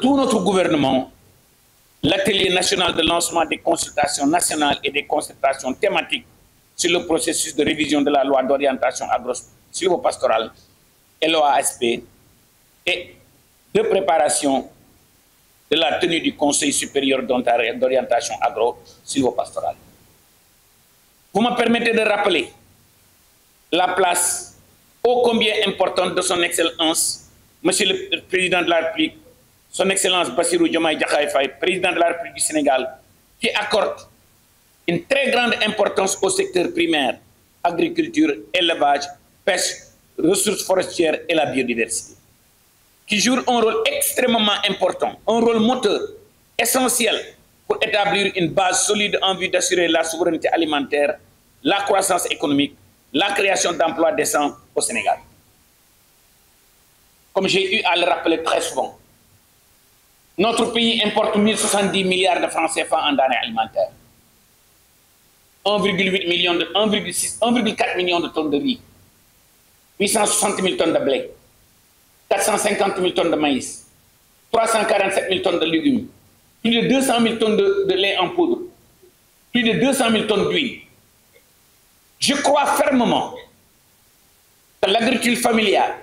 tout notre gouvernement, l'atelier national de lancement des consultations nationales et des consultations thématiques sur le processus de révision de la loi d'orientation agro-silvopastorale, LOASP, et de préparation de la tenue du Conseil supérieur d'orientation agro-silvopastorale. Vous me permettez de rappeler la place ô combien importante de son Excellence, Monsieur le Président de la République, Son Excellence Bassirou Diomaye Diakhar Faye, Président de la République du Sénégal, qui accorde une très grande importance au secteur primaire, agriculture, élevage, pêche, ressources forestières et la biodiversité, qui joue un rôle extrêmement important, un rôle moteur essentiel pour établir une base solide en vue d'assurer la souveraineté alimentaire, la croissance économique, la création d'emplois décents au Sénégal. Comme j'ai eu à le rappeler très souvent, notre pays importe 1070 milliards de francs CFA en denrées alimentaires, 1,4 million de tonnes de riz, 860 000 tonnes de blé, 450 000 tonnes de maïs, 347 000 tonnes de légumes, plus de 200 000 tonnes de lait en poudre, plus de 200 000 tonnes d'huile. Je crois fermement que l'agriculture familiale,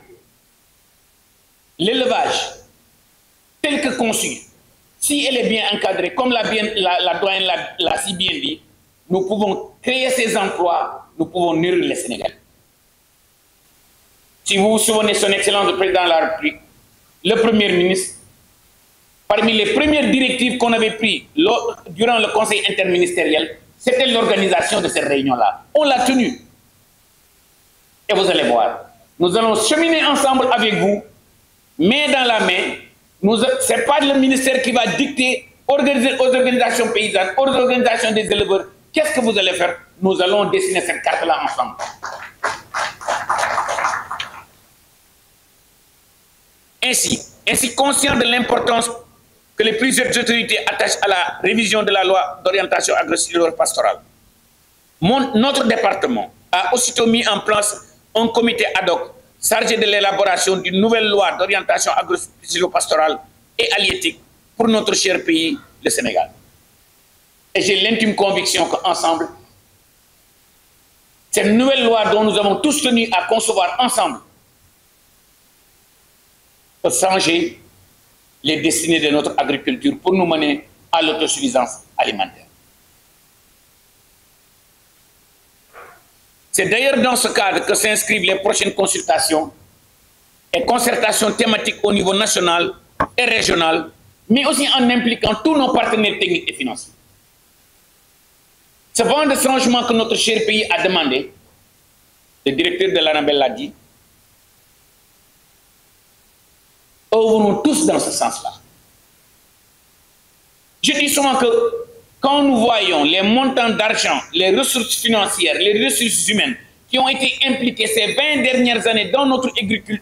l'élevage, tel que conçu, si elle est bien encadrée, comme la doyenne l'a si bien dit, nous pouvons créer ces emplois, nous pouvons nourrir les Sénégalais. Si vous vous souvenez, Son Excellence le Président de la République, le Premier ministre, parmi les premières directives qu'on avait prises durant le Conseil interministériel, c'était l'organisation de cette réunion-là. On l'a tenue. Et vous allez voir, nous allons cheminer ensemble avec vous, main dans la main. Ce n'est pas le ministère qui va dicter aux organisations paysannes, aux organisations des éleveurs, qu'est-ce que vous allez faire? Nous allons dessiner cette carte-là ensemble. Ainsi conscient de l'importance que les plusieurs autorités attachent à la révision de la loi d'orientation agro-silvopastorale, notre département a aussitôt mis en place un comité ad hoc chargé de l'élaboration d'une nouvelle loi d'orientation agro-silvopastorale et halieutique pour notre cher pays, le Sénégal. Et j'ai l'intime conviction qu'ensemble, cette nouvelle loi dont nous avons tous tenu à concevoir ensemble peut changer les destinées de notre agriculture pour nous mener à l'autosuffisance alimentaire. C'est d'ailleurs dans ce cadre que s'inscrivent les prochaines consultations et concertations thématiques au niveau national et régional, mais aussi en impliquant tous nos partenaires techniques et financiers. Ce vent de changement que notre cher pays a demandé, le directeur de l'ANABEL l'a dit, œuvrons tous dans ce sens-là. Je dis souvent que quand nous voyons les montants d'argent, les ressources financières, les ressources humaines qui ont été impliquées ces 20 dernières années dans notre agriculture,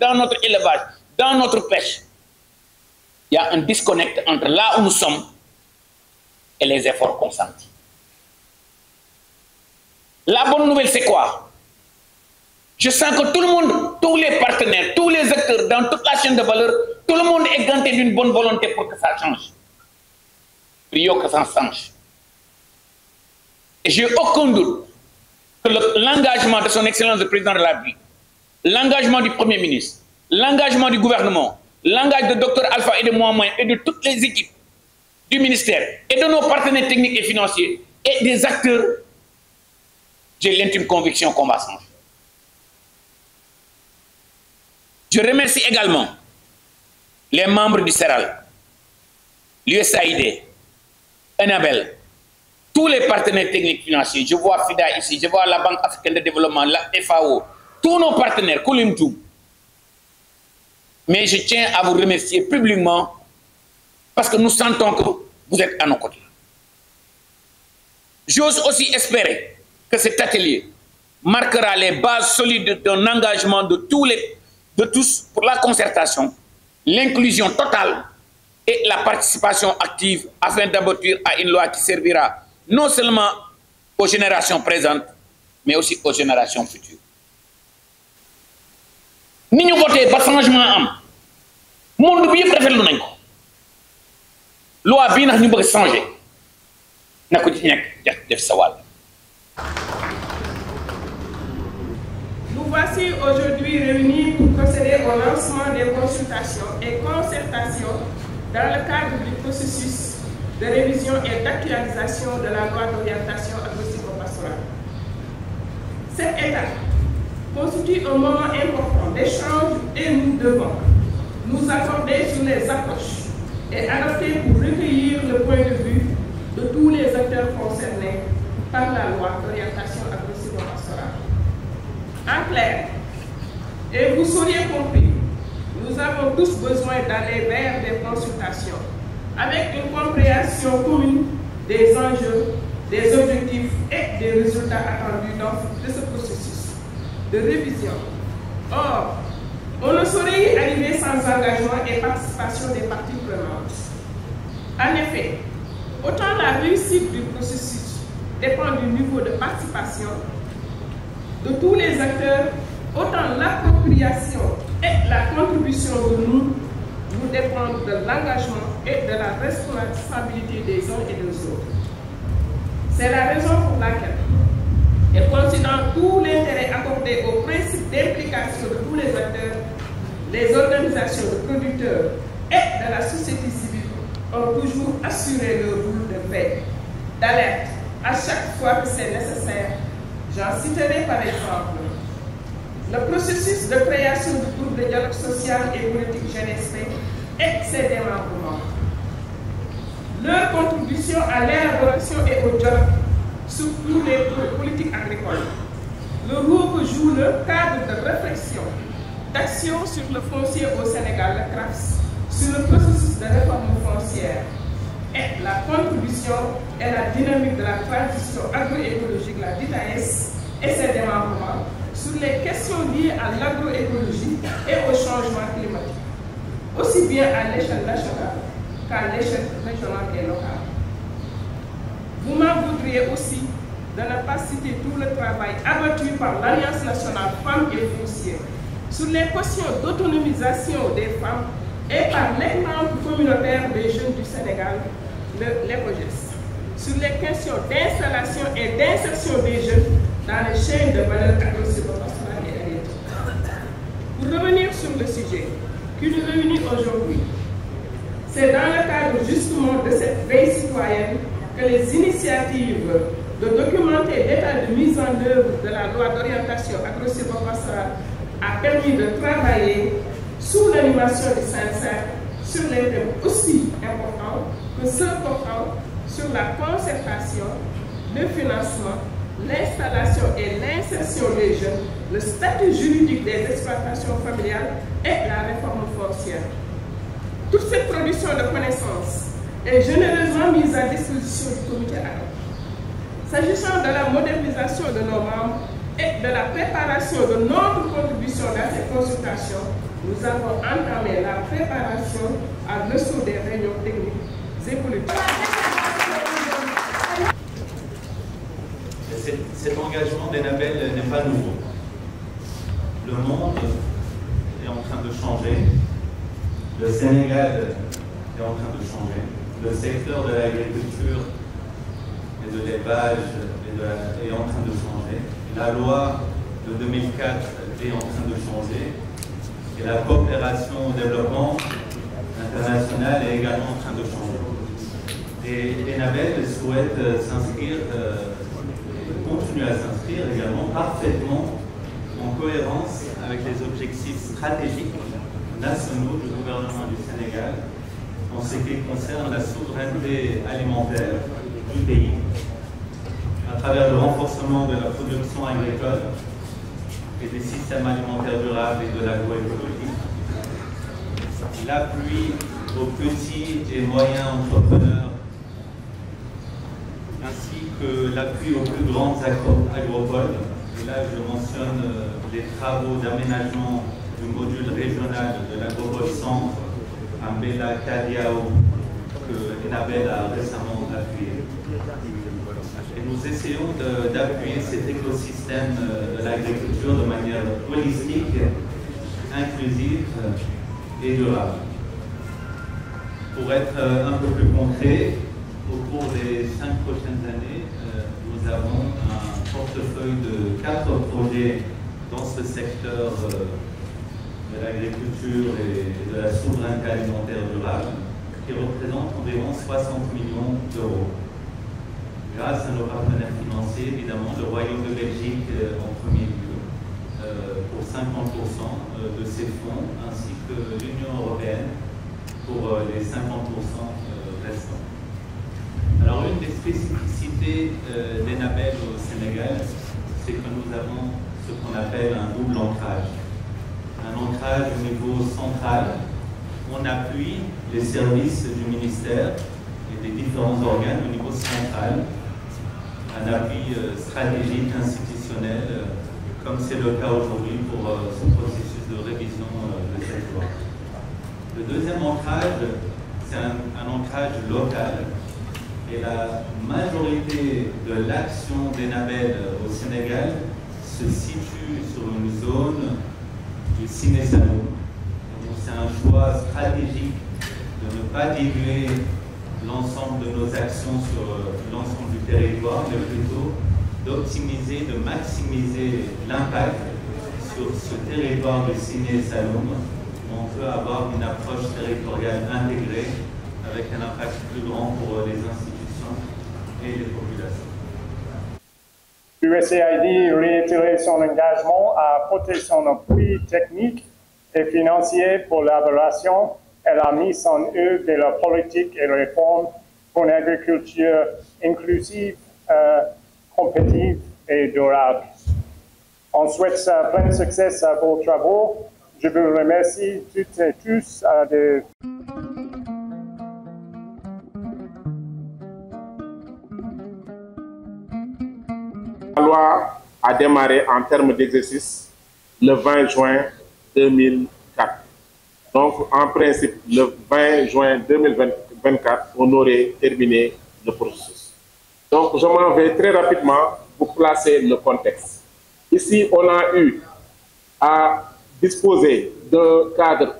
dans notre élevage, dans notre pêche, il y a un disconnect entre là où nous sommes et les efforts consentis. La bonne nouvelle, c'est quoi? Je sens que tout le monde, tous les partenaires, tous les acteurs dans toute la chaîne de valeur, tout le monde est ganté d'une bonne volonté pour que ça change. Prions que ça change. Et j'ai aucun doute que l'engagement de son Excellence le Président de la République, l'engagement du Premier ministre, l'engagement du gouvernement, l'engagement de Dr Alpha et de moi-même et de toutes les équipes du ministère et de nos partenaires techniques et financiers et des acteurs, j'ai l'intime conviction qu'on va changer. Je remercie également les membres du CERAL, l'USAID, ANABEL, tous les partenaires techniques financiers. Je vois FIDA ici, je vois la Banque africaine de développement, la FAO, tous nos partenaires, Koulimtou. Mais je tiens à vous remercier publiquement parce que nous sentons que vous êtes à nos côtés. J'ose aussi espérer que cet atelier marquera les bases solides d'un engagement de tous pour la concertation, l'inclusion totale et la participation active afin d'aboutir à une loi qui servira non seulement aux générations présentes, mais aussi aux générations futures. Nous avons voté par changement. Le monde est très loi bii nag ñu bëgg changer na ko ci nekk def sa wàll. Nous voici aujourd'hui réunis pour procéder au lancement des consultations et concertations dans le cadre du processus de révision et d'actualisation de la loi d'orientation agro-silvopastorale. Cette étape constitue un moment important d'échange et nous devons nous accorder sur les approches et adopter pour recueillir le point de vue de tous les acteurs concernés par la loi d'orientation agro-silvopastorale. En clair, et vous seriez compris, nous avons tous besoin d'aller vers des consultations avec une compréhension commune des enjeux, des objectifs et des résultats attendus de ce processus de révision. Or, on ne saurait y arriver sans engagement et participation des parties prenantes. En effet, autant la réussite du processus dépend du niveau de participation de tous les acteurs, autant l'appropriation et la contribution de nous dépendent de l'engagement et de la responsabilité des uns et des autres. C'est la raison pour laquelle, et considérant tout l'intérêt accordé au principe d'implication de tous les acteurs, les organisations de producteurs et de la société civile ont toujours assuré leur rôle de veille, d'alerte à chaque fois que c'est nécessaire. J'en citerai par exemple le processus de création du groupe de dialogue social et politique GNSP et ses démembrements. Leur contribution à l'élaboration et au dialogue sur toutes les politiques agricoles. Le rôle que joue le cadre de réflexion, d'action sur le foncier au Sénégal, le CRAFS, sur le processus de réforme foncière et la contribution et la dynamique de la transition agroécologique, la DITAS, et ses démembrements sur les questions liées à l'agroécologie et au changement climatique, aussi bien à l'échelle nationale qu'à l'échelle régionale et locale. Vous m'en voudriez aussi de ne pas citer tout le travail abattu par l'Alliance nationale femmes et foncières sur les questions d'autonomisation des femmes et par l'exemple communautaire des jeunes du Sénégal, l'ECOGES, sur les questions d'installation et d'insertion des jeunes dans les chaînes de valeur agro-silvopastorale et halieutique. Pour revenir sur le sujet qui nous réunit aujourd'hui, c'est dans le cadre justement de cette veille citoyenne que les initiatives de documenter l'état de mise en œuvre de la loi d'orientation agro-silvopastorale a permis de travailler sous l'animation du CNSA sur les thèmes aussi importants que ceux portant sur la concertation, le financement, l'installation et l'insertion des jeunes, le statut juridique des exploitations familiales et la réforme foncière. Toute cette production de connaissances est généreusement mise à disposition du comité ad hoc. S'agissant de la modernisation de nos membres et de la préparation de notre contribution dans ces consultations, nous avons entamé la préparation à l'assaut des réunions techniques et politiques. Cet engagement d'Enabel n'est pas nouveau. Le monde est en train de changer. Le Sénégal est en train de changer. Le secteur de l'agriculture et de l'élevage est en train de changer. La loi de 2004 est en train de changer. Et la coopération au développement international est également en train de changer. Et Enabel souhaite s'inscrire, continuer à s'inscrire également parfaitement en cohérence avec les objectifs stratégiques nationaux du gouvernement du Sénégal en ce qui concerne la souveraineté alimentaire du pays, à travers le renforcement de la production agricole et des systèmes alimentaires durables et de l'agroécologie, l'appui aux petits et moyens entrepreneurs, ainsi que l'appui aux plus grandes agropoles. Et là, je mentionne les travaux d'aménagement du module régional de l'agropole centre à Mbela Kadiao, que Enabel a récemment appuyé. Et nous essayons d'appuyer cet écosystème de l'agriculture de manière holistique, inclusive et durable. Pour être un peu plus concret, au cours des 5 prochaines années, nous avons un portefeuille de 4 projets dans ce secteur de l'agriculture et de la souveraineté alimentaire durable qui représentent environ 60 millions d'euros. Grâce à nos partenaires financiers, évidemment, le Royaume de Belgique en premier lieu, pour 50% de ces fonds, ainsi que l'Union européenne pour les 50% restants. Alors, une des spécificités d'Enabel au Sénégal, c'est que nous avons ce qu'on appelle un double ancrage. Un ancrage au niveau central. On appuie les services du ministère et des différents organes au niveau central. Un appui stratégique, institutionnel, comme c'est le cas aujourd'hui pour ce processus de révision de cette loi. Le deuxième ancrage, c'est un ancrage local. Et la majorité de l'action d'Enabel au Sénégal se situe sur une zone du Siné Saloum. C'est un choix stratégique de ne pas diluer l'ensemble de nos actions sur l'ensemble du territoire, mais plutôt d'optimiser, de maximiser l'impact sur ce territoire du Siné Saloum, où on peut avoir une approche territoriale intégrée avec un impact plus grand pour les institutions et les populations. L'USAID réitérait son engagement à apporter son appui technique et financier pour l'élaboration et la mise en œuvre de la politique et réformes pour une agriculture inclusive, compétitive et durable. On souhaite plein succès à vos travaux. Je vous remercie toutes et tous de... La loi a démarré en termes d'exercice le 20 juin 2004. Donc, en principe, le 20 juin 2024, on aurait terminé le processus. Donc, je m'en vais très rapidement pour placer le contexte. Ici, on a eu à disposer d'un cadre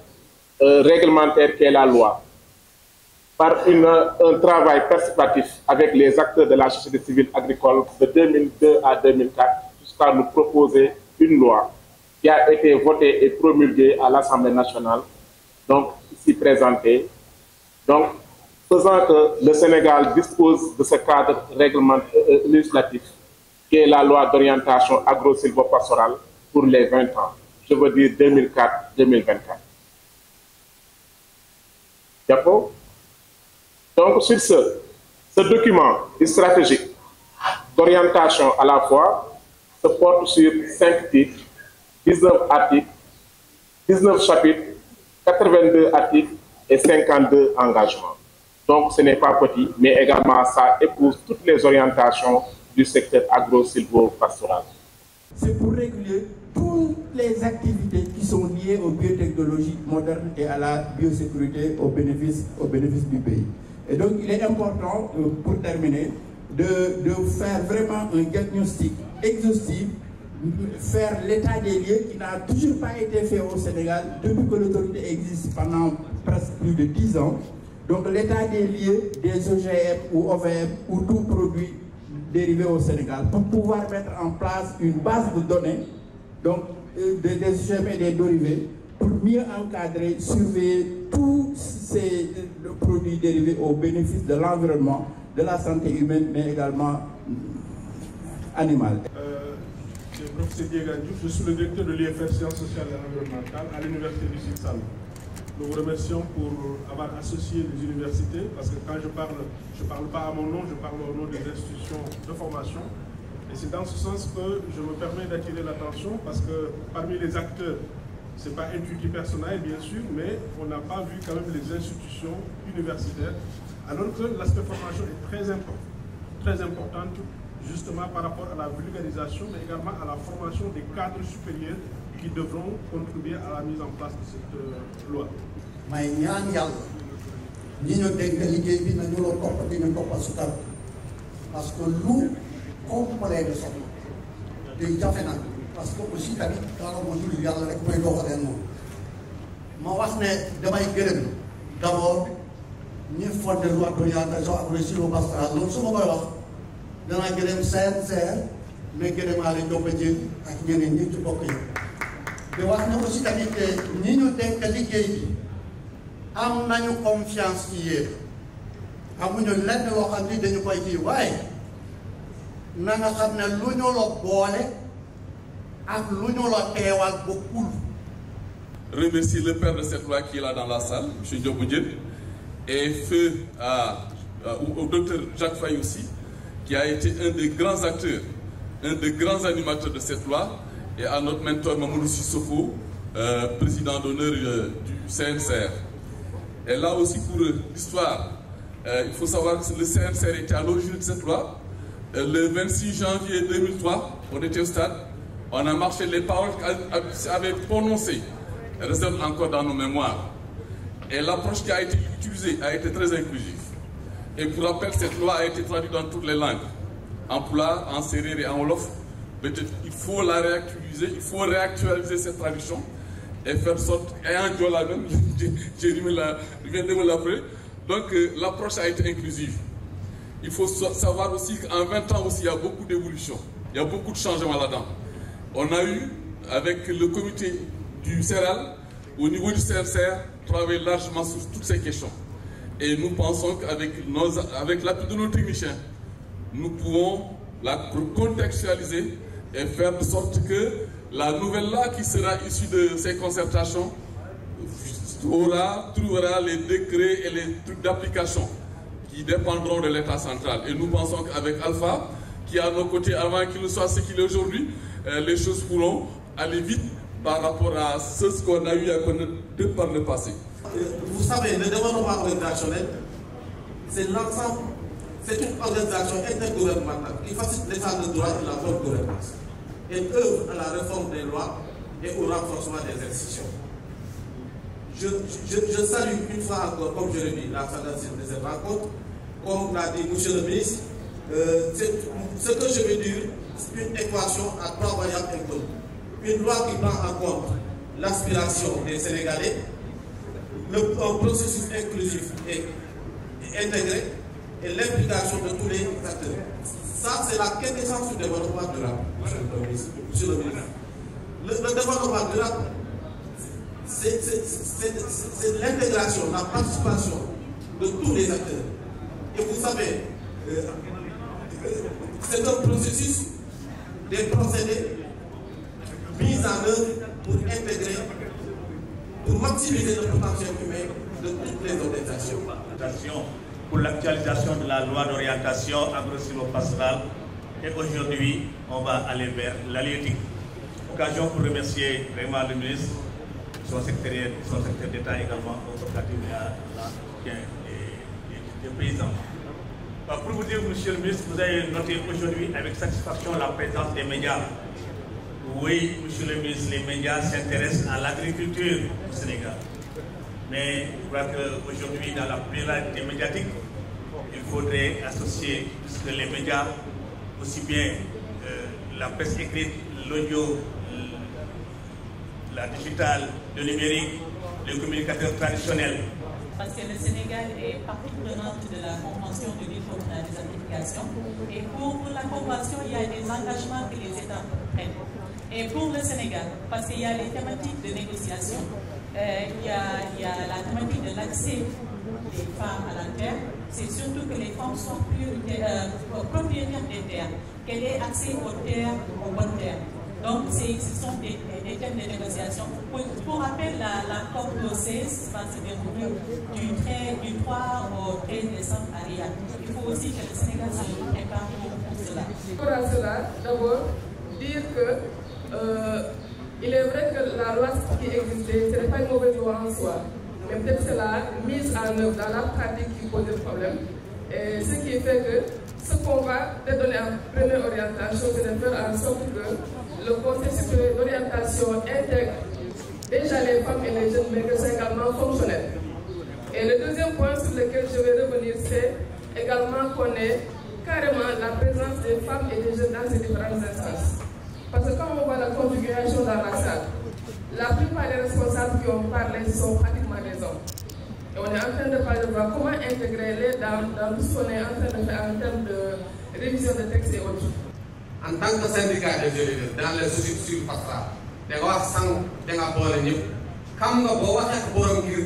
réglementaire qui est la loi, par un travail participatif avec les acteurs de la société civile agricole de 2002 à 2004, jusqu'à nous proposer une loi qui a été votée et promulguée à l'Assemblée nationale, donc ici présentée. Donc, faisant que le Sénégal dispose de ce cadre législatif, qui est la loi d'orientation agro-silvopastorale pour les 20 ans, je veux dire 2004-2024. D'accord? Donc, sur ce document stratégique d'orientation à la fois se porte sur 5 titres, 19 articles, 19 chapitres, 82 articles et 52 engagements. Donc, ce n'est pas petit, mais également ça épouse toutes les orientations du secteur agro-silvo-pastoral. C'est pour réguler toutes les activités qui sont liées aux biotechnologies modernes et à la biosécurité au bénéfice du pays. Et donc, il est important, pour terminer, de faire vraiment un diagnostic exhaustif, faire l'état des lieux qui n'a toujours pas été fait au Sénégal depuis que l'autorité existe pendant presque plus de 10 ans. Donc, l'état des lieux des OGM ou OVM ou tout produit dérivé au Sénégal pour pouvoir mettre en place une base de données donc, des OGM et des dérivés pour mieux encadrer, surveiller tous ces produits dérivés au bénéfice de l'environnement, de la santé humaine, mais également animale. Je suis le professeur Diego Diouf, je suis le directeur de l'IFR Sciences sociales et environnementales à l'Université du Sine-Saloum. Nous vous remercions pour avoir associé les universités, parce que quand je parle pas à mon nom, je parle au nom des institutions de formation. Et c'est dans ce sens que je me permets d'attirer l'attention, parce que parmi les acteurs, ce n'est pas intuitif personnel, bien sûr, mais on n'a pas vu quand même les institutions universitaires, alors que l'aspect formation est très importante, justement par rapport à la vulgarisation, mais également à la formation des cadres supérieurs qui devront contribuer à la mise en place de cette loi. Parce que nous, complet de son parce que aussi tamit quand on dit yàlla rek mooy doxalee noonu ma wax ne damay gërëm d'abord ñi fondé loi d'orientation agro-sylvo-pastorale loolu su ma koy wax danaa gërëm CNCR mais gërëmaale Ndioba Diène ak ñeneen ñi ci bokk yi di wax na aussi tamit ñi ñu dénk liggéey bi am nañu confiance ci yéen amuñu lenn loo xam ni dañu koy kii waaye na nga xam ne lu ñu la boole ak lu ñu la teewal bokkul. Remercier le père de cette loi qui est là dans la salle, M. Ndioba Diène, et feu au docteur Jacques Faye aussi, qui a été un des grands acteurs, un des grands animateurs de cette loi, et à notre mentor Mamadou Sissoko, président d'honneur du CNCR. Et là aussi pour l'histoire, il faut savoir que le CNCR était à l'origine de cette loi. Le 26 janvier 2003, on était au stade, on a marché les paroles qu'avait prononcées, résonnent encore dans nos mémoires. Et l'approche qui a été utilisée a été très inclusive. Et pour rappel, cette loi a été traduite dans toutes les langues, en Pulaar, en Sérère et en Wolof. Il faut la réactualiser, il faut réactualiser cette traduction et faire sorte, et en Diola même, je viens de me l'appeler. Donc l'approche a été inclusive. Il faut savoir aussi qu'en 20 ans aussi, il y a beaucoup d'évolutions, il y a beaucoup de changements là-dedans. On a eu, avec le comité du CERAL, au niveau du CRCR, travaillé largement sur toutes ces questions. Et nous pensons qu'avec l'appui de nos techniciens, nous pouvons la contextualiser et faire de sorte que la nouvelle loi qui sera issue de ces concertations trouvera les décrets et les trucs d'application qui dépendront de l'État central. Et nous pensons qu'avec Alpha, qui est à nos côtés avant qu'il ne soit ce qu'il est aujourd'hui, les choses pourront aller vite par rapport à ce qu'on a eu à connaître par le passé. Vous savez, le développement organisationnel, c'est l'ensemble, c'est une organisation intergouvernementale qui facilite l'état de droit et la bonne gouvernance. Elle œuvre à la réforme des lois et au renforcement des institutions. Je salue une fois encore, comme je l'ai dit, la sagacité de cette rencontre. Comme l'a dit M. le ministre, ce que je veux dire, c'est une équation à 3 variables incluses. Une loi qui prend en compte l'aspiration des Sénégalais, un processus inclusif et intégré, et l'implication de tous les acteurs. Ça, c'est la quintessence du développement durable, monsieur le ministre. Le développement durable, c'est l'intégration, la participation de tous les acteurs. Et vous savez, c'est un processus des procédés mis en œuvre pour intégrer, pour maximiser le potentiel humain de toutes les organisations. Pour l'actualisation de la loi d'orientation agro-sylvo-pastorale, et aujourd'hui, on va aller vers l'halieutique. Occasion pour remercier vraiment le ministre, son secrétaire d'État également, au coopératif et à l'entretien des paysans. Pour vous dire, monsieur le ministre, vous avez noté aujourd'hui avec satisfaction la présence des médias. Oui, monsieur le ministre, les médias s'intéressent à l'agriculture au Sénégal. Mais je crois qu'aujourd'hui, dans la pluralité médiatique, il faudrait associer, puisque les médias, aussi bien la presse écrite, l'audio, la digitale, le numérique, les communicateurs traditionnels. Parce que le Sénégal est partie prenante de la Convention de lutte contre la désertification. Et pour la Convention, il y a des engagements que les États prennent. Et pour le Sénégal, parce qu'il y a les thématiques de négociation, il y a la thématique de l'accès des femmes à la terre. C'est surtout que les femmes sont propriétaires des terres, qu'elles aient accès aux terres, aux bonnes terres. Donc, ce sont des thèmes de négociation. Pour rappel, la COP 16 va se dérouler du 3 au 13 décembre à Riyad. Il faut aussi que le Sénégal se prépare pour cela. Pour cela, d'abord, dire que il est vrai que la loi qui existait, ce n'est pas une mauvaise loi en soi, mais peut-être c'est la mise en œuvre dans la pratique qui pose le problème. Et ce qui fait que ce qu'on va te donner en première orientation, c'est de faire en sorte que le Conseil supérieur d'orientation intègre déjà les femmes et les jeunes, mais que c'est également fonctionnel. Et le deuxième point sur lequel je vais revenir, c'est également qu'on ait carrément la présence des femmes et des jeunes dans ces différentes instances. Parce que quand on voit la configuration dans la salle, la plupart des responsables qui ont parlé sont pratiquement des hommes. Et on est en train de parler de voir comment intégrer-les dans tout ce qu'on est en train de faire en termes de révision de textes et autres. En tant que syndicat des jeunes dans les sociétés pastorales da nga wax sang da nga boole ñëpp xam nga boo waxee ak borom ngir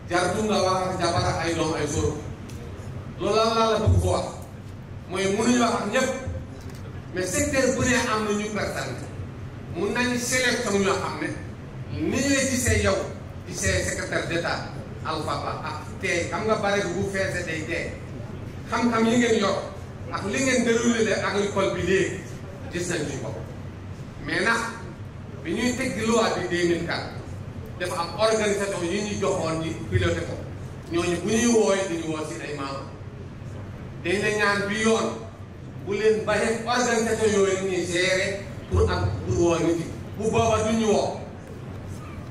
jaratu nga wax ak jabar ak ay doom ay sóor loolu la bëgg ko wax mooy mënuñu wax ak ñëpp mais secteur bu ne am na ñu personne mun nañu sélection ñoo xam ne ni ñu la gisee yow di secrétaire d'état Alpha Ba ak tey xam nga bare bu feese day tey xam-xam yi ngeen yor ak li ngeen déroulé de agricole bi léegi gis nañ ci bopp mais nag bi ñuy teg di loi bi 2004 dafa am organisation yi ñuy joxoon ñi piloté ko ñooñu bu ñuy wooy dañu woo si ay membres dañ la ñaan bi yoon bu leen baxee organisation yooyu ñuy gérer pour woo nit yi bu booba du ñu woo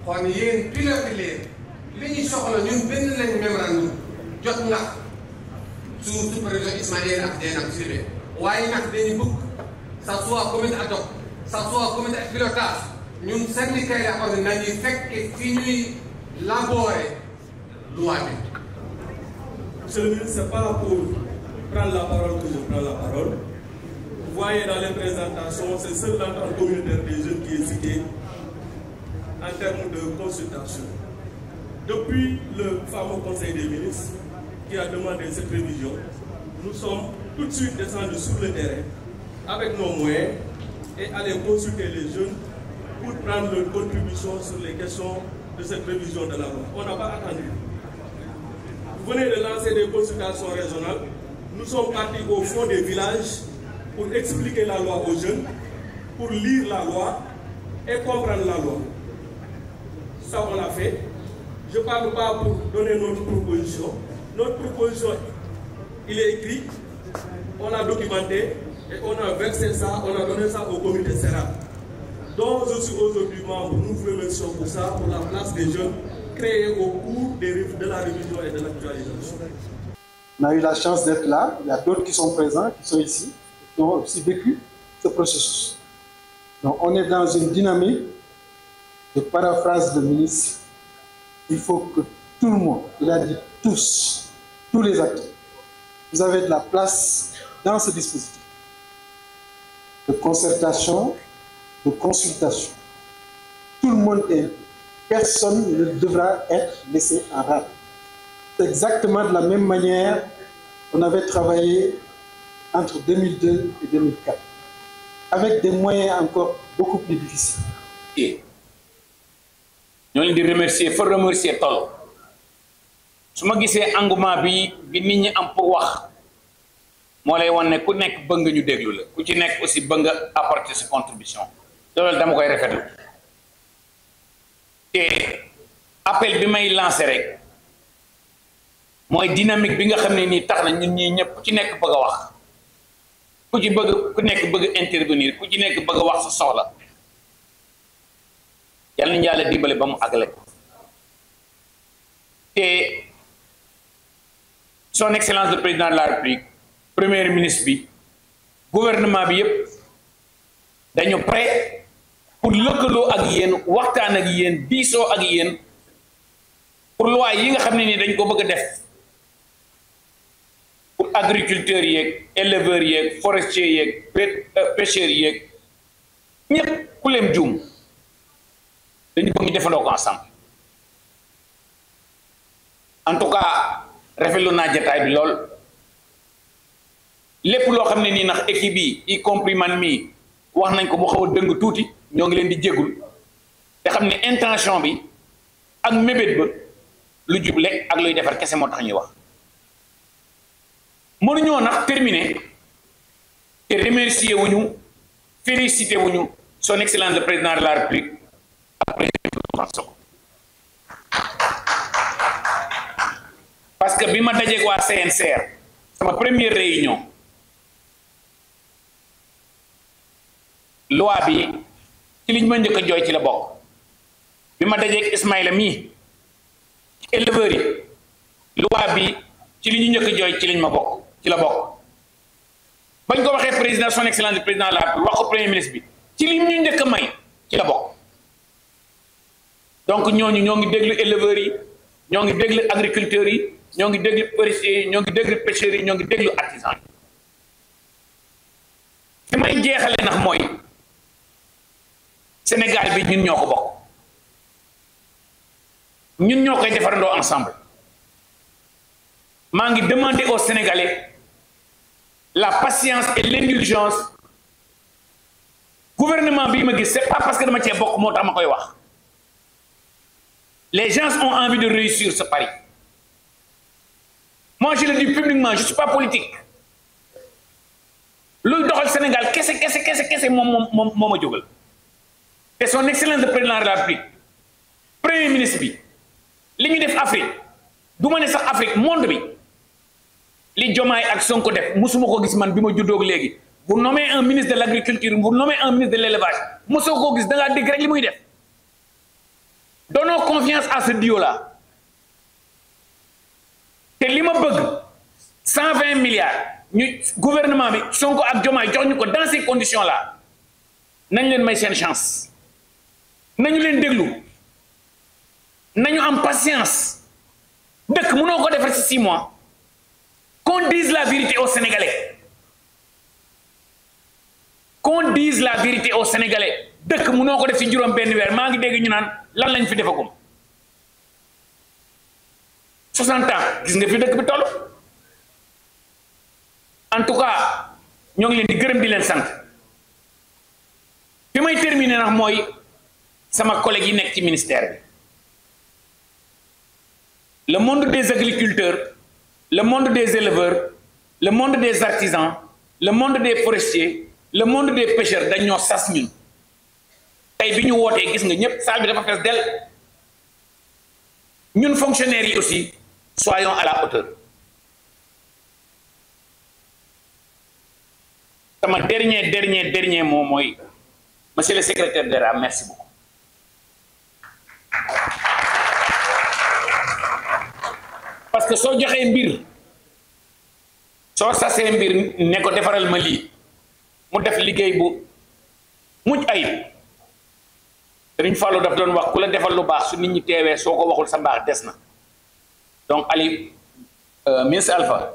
kon yéen piloté leen li ñuy soxla ñun benn lañ mémorandum jot nga sous supervision Ismaïla ak Dieynaba Sidibé waaye nag dañu bëgg ça soit comité ad hoc ça soit comité de pilotage ñun syndicat yi xam ne nañuy fekk fi ñuy élaborer loi bi. Monsieur le ministre, c'est pas pour prendre la parole que je prends la parole. Vous voyez dans les présentations, c'est seul l'entente communautaire des jeunes qui est cité en termes de consultation. Depuis le fameux Conseil des ministres qui a demandé cette révision, nous sommes tout de suite descendus sur le terrain avec nos moyens et aller consulter les jeunes pour prendre leur contribution sur les questions de cette révision de la loi. On n'a pas attendu. Vous venez de lancer des consultations régionales. Nous sommes partis au fond des villages pour expliquer la loi aux jeunes, pour lire la loi et comprendre la loi. Ça, on l'a fait. Je ne parle pas pour donner notre proposition. Notre proposition, il est écrit, on l'a documenté et on a versé ça, on a donné ça au comité CERAP, dont je suis aujourd'hui membre. Nous vous remercions pour ça, pour la place des jeunes créée au cours de la révision et de l'actualisation. On a eu la chance d'être là. Il y a d'autres qui sont présents, qui sont ici, qui ont aussi vécu ce processus. Donc on est dans une dynamique de paraphrase de ministre. Il faut que tout le monde, il a dit tous les acteurs, vous avez de la place dans ce dispositif de concertation, de consultation. Tout le monde est, personne ne devra être laissé en rade. C'est exactement de la même manière qu'on avait travaillé entre 2002 et 2004, avec des moyens encore beaucoup plus difficiles. Nous les remercier, il faut remercier tout. Si je gisee engouement bi nit ñi am pour wax moo lay wan ne ku nekk bëgg nga ñu déglu la ku ci nekk aussi bëgg nga apporter sa contribution loolu dama koy rafetlu te appel bi may lancer rek mooy dynamique bi nga xam ne nii tax na ñun ñii ñëpp ku ci nekk bëgg a wax ku nekk bëgg intervenir ku ci nekk bëgg a wax sa soxla yàlla nañu yàlla dimbale ba mu àggale te son excellence le président de la république premier ministre bi gouvernement bi yëpp dañu prêt pour lëkkaloo ak yéen waxtaan ak yéen diisoo ak yéen pour loi yi nga xam ne ni dañ ko bëgg a def pour agriculteurs yeeg éleveurs yeeg forestiers yeeg pêcheurs yeeg ñëpp ku leen juum dañu bëgg ñu defandoo ko ensemble en tout cas rafetlu naa jataay bi lool lépp loo xam ne nii ndax équipe yi y compris man mii wax nañ ko mu xaw a dëng tuuti ñoo ngi leen di jégul te xam ne intention bi ak mébét ba lu juble ak luy defar kese moo tax ñuy wax mënuñoo nag terminer te remercier wuñu féliciter wuñu son excellence le président de la république ak président parce que bi ma dajeeg waa CNCR sama première réunion loi bi ci liñ ma njëkk a jooy ci la bokk bi ma dajeeg Ismaïla mii ci éleveurs yi loi bi ci li ñu njëkk a jooy ci liñ ma bokk ci la bokk bañ ko waxee président son excellence le président de la République wax ko premier ministre bi ci li ñu njëkk a may ci la bokk donc ñooñu ñoo ngi déglu éleveurs yi ñoo ngi déglu agriculteurs yi ñoo ngi déglu forestiers yi ñoo ngi déglu pêcheurs yi ñoo ngi déglu artisans yi fi may jeexale nag mooy Sénégal bi ñun ñoo ko bokk ñun ñoo koy defarandoo ensemble maa ngi demander aux Sénégalais la patience et l'indulgence gouvernement bi ma gis c'est pas parce que dama cee bokk moo tax ma koy wax les gens ont envie de réussir ce pari moi je le dis publiquement je suis pas politique luy doxal Sénégal kese moo ma jógal te son excellence le président de la République premier ministre bi li ñu def Afrique du ma ne sax Afrique monde bi li Diomaye ak Sonko def musuma ko gis man bi ma juddoog léegi vous nommez un ministre de l'agriculture vous nommez un ministre de l'élevage mosoo koo gis da ngaa dégg rek li muy def donnons confiance à ce duo là te li ma bëgg 120 milliards ñu gouvernement bi Sonko ak Diomaye jox ñu ko dans ces conditions là nañ leen may seen chance nañu leen déglu nañu am patience dëkk mënoo ko defar ci 6 mois qu'on dise la vérité aux Sénégalais qu'on dise la vérité aux Sénégalais dëkk mënoo ko def ci juróom benn weer maa ngi dégg ñu naan lan lañ fi defagum 60 ans gis nga fi dëkk bi toll en tout cas ñoo ngi leen di gërëm di leen sant fi may terminer nag mooy sama collègue yi nekk ci ministère bi le monde des agriculteurs le monde des éleveurs le monde des artisans le monde des forestiers le monde des pêcheurs dañoo sas ñun tey bi ñu wootee gis nga ñëpp salle bi dafa fees del ñun fonctionnaires yi aussi soyons à la hauteur sama dernier mot mooy monsieur le secrétaire d'État merci beaucoup parce que soo joxee mbir soo sasee mbir ne ko defaral ma lii mu def liggéey bu mucc ayib Sëriñ Fallou daf doon wax ku la defal lu baax su nit ñi teewee soo ko waxul sa mbaax des na donc Ali ministre Alpha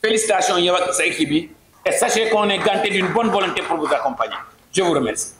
félicitations yow ak sa équipe bi et sachez qu'on est ganté d'une bonne volonté pour vous accompagner je vous remercie